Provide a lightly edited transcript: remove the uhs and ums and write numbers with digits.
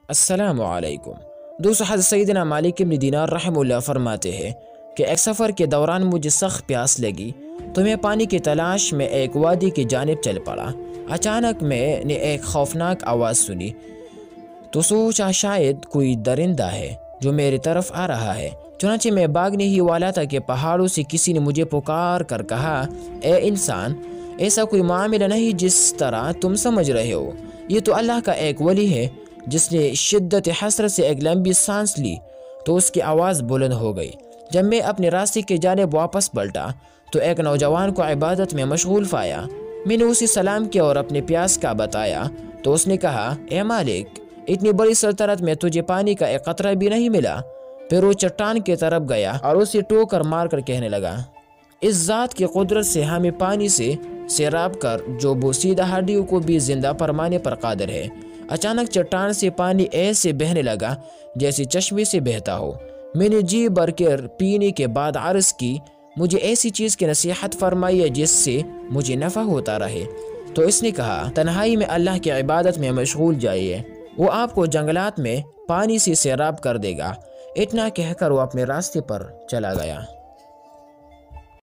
السلام علیکم دوستو، حضرت سیدنا مالک بن دینار رحمہ اللہ فرماتے ہیں کہ ایک سفر کے دوران مجھے سخت پیاس لگی تو میں پانی کی تلاش میں ایک وادی کی جانب چل پڑا۔ اچانک میں نے ایک خوفناک آواز سنی تو سوچا شاید کوئی درندہ ہے جو میری طرف آ رہا ہے۔ چنانچہ میں بھاگنے ہی والا تھا کہ پہاڑوں سے کسی نے مجھے پکار کر کہا، اے انسان، ایسا کوئی معاملہ نہیں جس طرح تم سمجھ رہے ہو، یہ تو اللہ کا ایک ولی ہے۔ جس نے شدت حسرت سے ایک لمبی سانس لی تو اس کی آواز بلند ہو گئی۔ جب میں اپنے راستے کی جانب واپس پلٹا تو ایک نوجوان کو عبادت میں مشغول پایا۔ میں نے اسے سلام کیا اور اپنے پیاس کا بتایا تو اس نے کہا، اے مالک، اتنی بڑی سلطنت میں تجھے پانی کا ایک قطرہ بھی نہیں ملا۔ پھر وہ چٹان کی طرف گیا اور اسے ٹوکر مار کر کہنے لگا، اس ذات کی قدرت سے ہمیں پانی سے سیراب کر جو بوسیدہ ہڈیوں کو بھی زندہ فرمانے پر قادر ہے۔ اچانک چٹان سے پانی ایسے بہنے لگا جیسے چشمے سے بہتا ہو۔ میں نے جی بھر کر پینے کے بعد عرض کی، مجھے ایسی چیز کی نصیحت فرمائیے جس سے مجھے نفع ہوتا رہے۔ تو اس نے کہا، تنہائی میں اللہ کی عبادت میں مشغول جائیے، وہ آپ کو جنگلات میں پانی سے سیراب کر دے گا۔ اتنا کہہ کر وہ اپنے راستے پر چلا گیا۔